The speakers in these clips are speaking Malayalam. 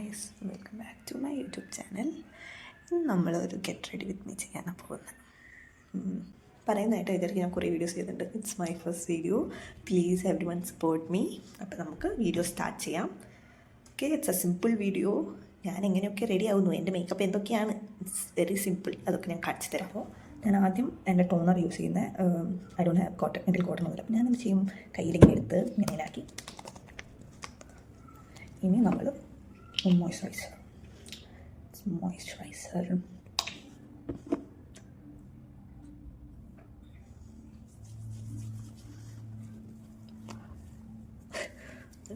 Guys, welcome back to my YouTube channel. ഇന്ന് നമ്മളൊരു ഗെറ്റ് റെഡി വിത്ത് മീ ചെയ്യാനാണ് പോകുന്നത്. പറയുന്നതായിട്ട് വിചാരിക്കും ഞാൻ കുറേ വീഡിയോസ് ചെയ്തിട്ടുണ്ട്. It's my first video. Please every one support me. അപ്പോൾ നമുക്ക് വീഡിയോ സ്റ്റാർട്ട് ചെയ്യാം. Okay, it's A simple video. ഞാൻ എങ്ങനെയൊക്കെ റെഡി ആവുന്നു, എൻ്റെ മേക്കപ്പ് എന്തൊക്കെയാണ്, ഇറ്റ്സ് വെരി സിമ്പിൾ. അതൊക്കെ ഞാൻ കാണിച്ചു തരാം. അപ്പോൾ ഞാൻ ആദ്യം എൻ്റെ ടോണർ യൂസ് ചെയ്യുന്നത് ഐ ഡോണ്ട് ഹാവ് കോട്ടൺ, എൻ്റെ കോട്ടൺ ഒന്നുമില്ല. അപ്പോൾ ഞാനെന്ത് ചെയ്യും, കയ്യിലിങ്ങനെ എടുത്ത് ഇങ്ങനെ ആക്കി. ഇനി നമ്മൾ മോയ്സ്ചറൈസർ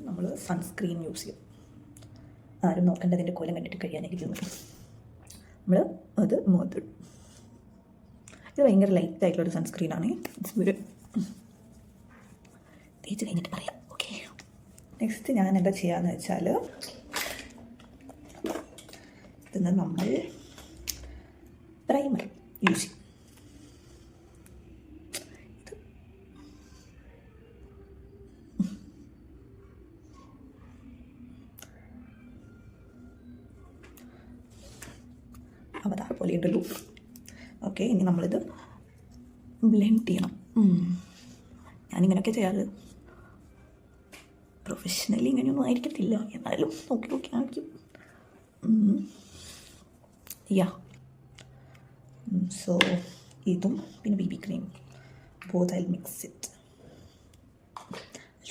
നമ്മൾ സൺസ്ക്രീൻ യൂസ് ചെയ്യും. ആരും നോക്കേണ്ടതിൻ്റെ കോലം കണ്ടിട്ട് കഴിയാനിരിക്കുന്നു. നമ്മൾ അത് മുഖത്ത്, ഇത് ഭയങ്കര ലൈറ്റ് ആയിട്ടുള്ളൊരു സൺസ്ക്രീനാണ്. ഒരു തേച്ച് കഴിഞ്ഞിട്ട് പറയാം. ഓക്കെ, നെക്സ്റ്റ് ഞാൻ എന്താ ചെയ്യാന്ന് വെച്ചാൽ, ഇതിന് നമ്മൾ പ്രൈമർ യൂസ് ചെയ്യും. അവതാർ പോലെയുണ്ട് ലൂപ്പ്. ഓക്കെ, ഇനി നമ്മളിത് ബ്ലെൻഡ് ചെയ്യണം. ഞാനിങ്ങനെയൊക്കെ ചെയ്യാറ്. പ്രൊഫഷണലി ഇങ്ങനെയൊന്നും ആയിരിക്കത്തില്ല, എന്നാലും ഓക്കെ ആയിരിക്കും. സോ ഇതും പിന്നെ BB cream, both I mix it.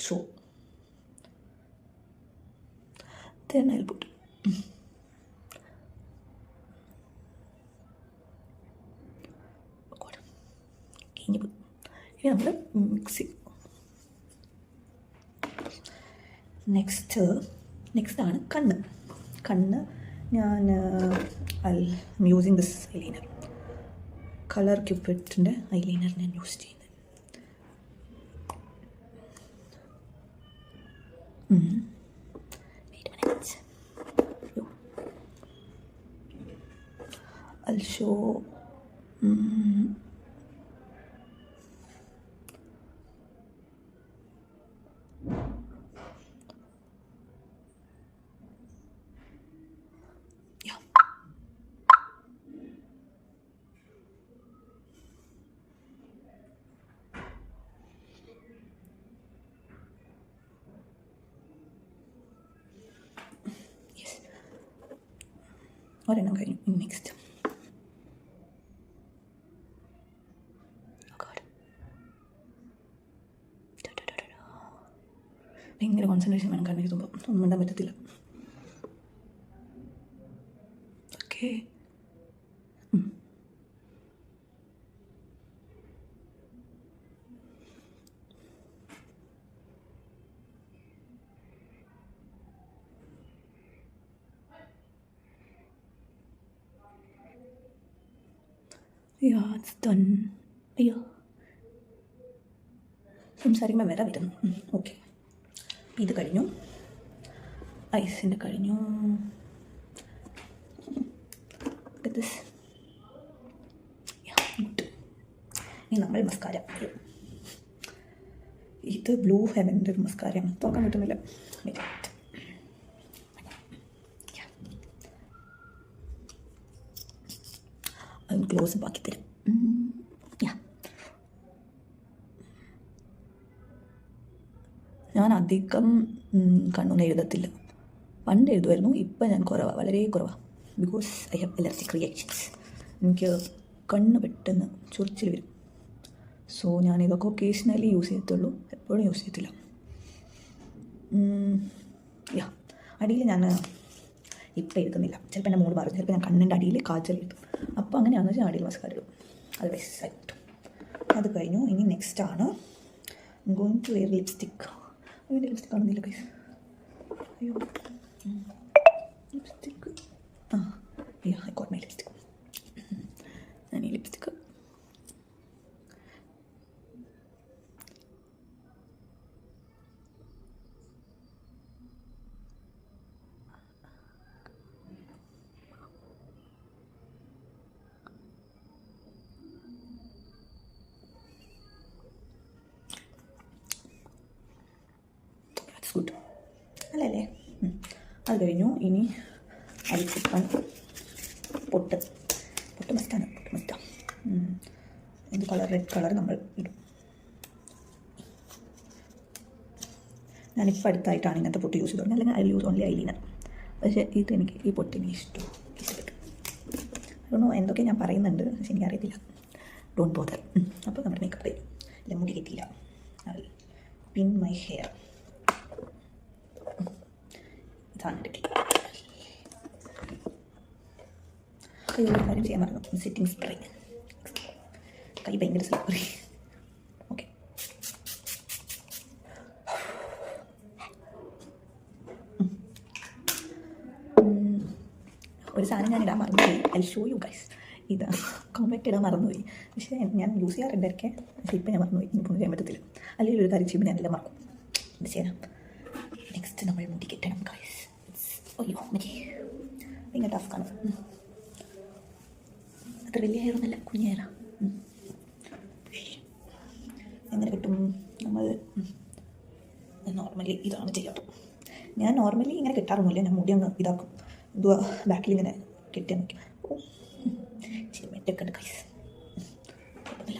Show then I'll put ഇനി നമ്മൾ മിക്സ് ചെയ്യും. നെക്സ്റ്റ് ആണ് കണ്ണ്. ഞാൻ യൂസിങ് ദിസ് ഐലൈനർ, കളർ ക്യൂപിഡിൻ്റെ ഐലൈനർ ഞാൻ യൂസ് ചെയ്യുന്നത്. I'll show ഒരെണ്ണം കഴിഞ്ഞു. നെക്സ്റ്റ് ഭയങ്കര കോൺസെൻട്രേഷൻ വേണം, കാരണം എഴുതുമ്പോൾ ഒന്നും മിണ്ടാൻ പറ്റത്തില്ല. Okay, it's done. അയ്യോ, സംസാരിക്കുമ്പോൾ വരെ വരുന്നു. ഓക്കെ, ഇത് കഴിഞ്ഞു. ഐസിൻ്റെ കഴിഞ്ഞു. ഇനി നമ്മൾ മസ്കാര. ഇത് ബ്ലൂ ഹെവൻ്റെ ഒരു മസ്കാരയാണ്, തുറക്കാൻ പറ്റുന്നില്ല. അത് ക്ലോസ് ആക്കി തരും. ഞാൻ അധികം കണ്ണൊന്നും എഴുതത്തില്ല. പണ്ട് എഴുതുമായിരുന്നു, ഇപ്പം ഞാൻ വളരെ കുറവാണ്. Because I have allergic reactions. എനിക്ക് കണ്ണ് പെട്ടെന്ന് ചൊറിച്ചിൽ വരും. സോ ഞാനിതൊക്കെ ഒക്കേഷണലി യൂസ് ചെയ്യത്തുള്ളൂ, എപ്പോഴും യൂസ് ചെയ്യത്തില്ല. അടിയിൽ ഞാൻ ഇപ്പം എഴുതുന്നില്ല. ചിലപ്പോൾ എൻ്റെ മൂഡ് മാറും. ചിലപ്പോൾ ഞാൻ കണ്ണിൻ്റെ അടിയിൽ കാജൽ എഴുതും. അപ്പോൾ അങ്ങനെയാണെന്ന് വെച്ചാൽ അടിയിൽ മസ്കാര ഇടും. അത് വെസ്സായിട്ടു. അത് കഴിഞ്ഞു. ഇനി നെക്സ്റ്റ് ആണ് ഗോയിങ് ടു വെയർ ലിപ്സ്റ്റിക്. അതിൻ്റെ ലിപ്സ്റ്റിക് കാണുന്നില്ല ഗൈസ്. അയ്യോ, lipstick. I got my lipstick. ഞാൻ ഈ ലിപ്സ്റ്റിക് ഗുഡ് അല്ലേ? അത് കഴിഞ്ഞു. ഇനി അരിക്കുപ്പൻ പൊട്ട് മസ്റ്റാണ്. എന്ത് കളർ? റെഡ് കളർ നമ്മൾ ഇടും. ഞാനിപ്പോൾ അടുത്തായിട്ടാണ് ഇങ്ങനത്തെ പൊട്ട് യൂസ് ചെയ്തോണ്ട്, അല്ലെങ്കിൽ ഐ യൂസ് ഓൺലി ഐലൈനർ. പക്ഷേ എനിക്ക് ഈ പൊട്ടിന് ഇഷ്ടപ്പെട്ടു. അതുകൊണ്ടോ എന്തൊക്കെ ഞാൻ പറയുന്നുണ്ട്, പക്ഷെ എനിക്കറിയത്തില്ല. Don't bother. അപ്പോൾ നമ്മുടെ മേക്കപ്പ് കഴിഞ്ഞു. ഇല്ല, മുടി കിട്ടിയില്ല. പിൻ മൈ ഹെയർ. ഇതാണ് എൻ്റെ ക്ലിപ്പ്. ഒരു കാര്യം ചെയ്യാൻ പറഞ്ഞു, സെറ്റിംഗ് സ്പ്രേ. കൈ ഭയങ്കര സ്ലിപ്പറി. ഓക്കെ, ഒരു സാധനം ഞാൻ ഇടാൻ മറന്നുപോയി. I show you guys. ഇത് കോമ്പാക്റ്റ് ഇടാൻ മറന്നുപോയി. പക്ഷേ ഞാൻ യൂസ് ചെയ്യാറുണ്ട് ഇടയ്ക്ക്. പക്ഷേ ഇപ്പം ഞാൻ മറന്നുപോയി. ഇനിയിപ്പോൾ ചെയ്യാൻ പറ്റത്തില്ല. അല്ലെങ്കിൽ ഒരു കാര്യം ചെയ്യുമ്പോൾ ഞാനെല്ലാം മറക്കും. ഇത് ചെയ്യാം. നെക്സ്റ്റ് നമ്മൾ മുടി കെട്ടണം ഗൈസ്. അയ്യോ മതി, ഭയങ്കര ടാസ്ക്കാണ്. അത്ര വലിയ ഹെയറൊന്നുമല്ല, കുഞ്ഞു ഹെയറാണ്. എങ്ങനെ കിട്ടും? നമ്മൾ നോർമലി ഇതാണ് ചെയ്യാറ്. ഞാൻ നോർമലി ഇങ്ങനെ കെട്ടാറൊന്നുമില്ല. ഞാൻ മുടി അങ്ങ് ഇതാക്കും. എന്തുവാ ബാക്കിൽ ഇങ്ങനെ കെട്ടിയാൽ നോക്കി. ഓ ശരി, മെറ്റൊക്കെ ഉണ്ട് കൈസ്. കുഴപ്പമില്ല.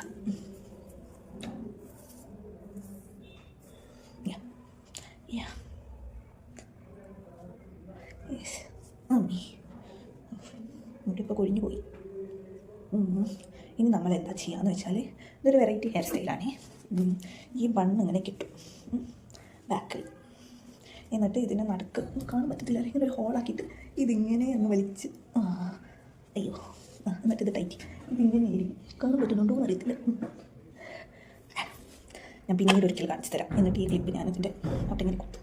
മുടിപ്പോൾ കൊഴിഞ്ഞു പോയി. ഇനി നമ്മൾ എന്താ ചെയ്യാന്ന് വെച്ചാൽ, ഇതൊരു വെറൈറ്റി ഹെയർ സ്റ്റൈലാണ്. ഈ ബണ്ണ് ഇങ്ങനെ കിട്ടും ബാക്കിൽ. എന്നിട്ട് ഇതിനെ നടുക്ക് കാണാൻ പറ്റത്തില്ല, ഇങ്ങനെ ഒരു ഹോളാക്കിയിട്ട് ഇതിങ്ങനെ അങ്ങ് വലിച്ച് അയ്യോ എന്നിട്ട് ഇത് ടൈറ്റ് ഇതിങ്ങനെ ആയിരിക്കും. കാണാൻ പറ്റുന്നുണ്ടോ എന്ന് അറിയത്തില്ല. ഞാൻ പിന്നീട് ഒരിക്കൽ കാണിച്ചു തരാം. എന്നിട്ട് ഈ ക്ലിപ്പ് ഞാനതിൻ്റെ ഒട്ടിങ്ങനെ കൊടുത്തു.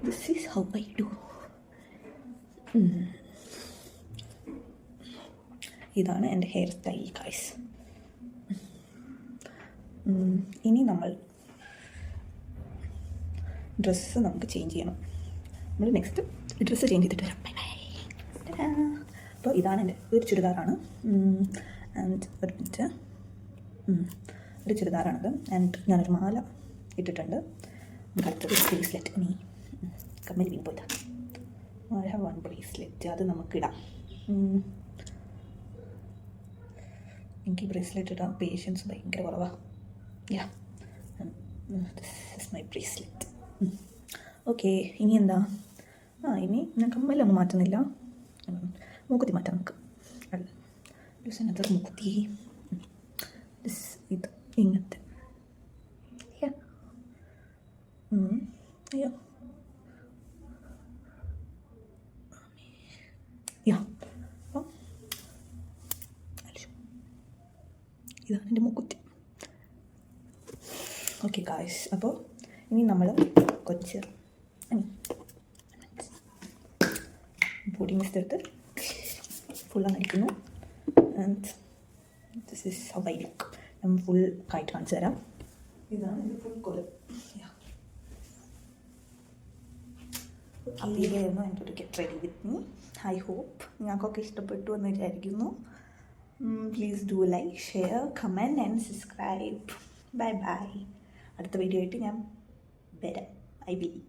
This is how I do. ഇതാണ് എൻ്റെ ഹെയർ സ്റ്റൈൽ ഗൈസ്. ഇനി നമ്മൾ ഡ്രസ്സ് നമുക്ക് ചേഞ്ച് ചെയ്യണം. നമ്മൾ നെക്സ്റ്റ് ഡ്രസ്സ് ചേഞ്ച് ചെയ്തിട്ട് വരാം. Bye bye. അപ്പോൾ ഇതാണ് എൻ്റെ ഒരു ചുരിദാറാണ്. ആൻഡ് ഒരു മിനിറ്റ്, ഒരു ചുരിദാറാണത്. ആൻഡ് ഞാനൊരു മാല ഇട്ടിട്ടുണ്ട്. അടുത്തത് ബ്രേസ്ലെറ്റ്. നീ കമ്മൽ വീണ് പോയിട്ടാ. I have one bracelet. അത് നമുക്കിടാം. എനിക്ക് ബ്രേസ്ലെറ്റ് ഇടാൻ പേഷ്യൻസ് ഭയങ്കര കുറവാണ്. Yeah, this is my bracelet. Okay, ഇനി എന്താ? ഇനി ഞാൻ കമ്മലൊന്നും മാറ്റുന്നില്ല. മൂക്കുത്തി മാറ്റാം നമുക്ക്. അനദർ മൂക്കുത്തി. ഇത് ഇങ്ങനത്തെ. അയ്യോ യാ, അപ്പം ഇതാണ് എൻ്റെ മൂക്കുത്തി. ഓക്കെ ഗായ്സ്, അപ്പോൾ ഇനി നമ്മൾ കുറച്ച് പൊടി മിസ്റ്റ് എടുത്ത് ഫുള്ളാണ് അടിക്കുന്നു. And this is how I look. ഞാൻ ഫുൾ ആയിട്ട് കാണിച്ചു തരാം. ഇതാണ് എൻ്റെ ഫുൾ കൊലം. അപ്പോൾ ഇതായിരുന്നു എൻ്റെ ഒരു get ready with me. I hope നിങ്ങൾക്കൊക്കെ ഇഷ്ടപ്പെട്ടു എന്ന് വിചാരിക്കുന്നു. Please do like, share, comment and subscribe. Bye bye. അടുത്ത വീഡിയോ ആയിട്ട് ഞാൻ വരാം. I believe.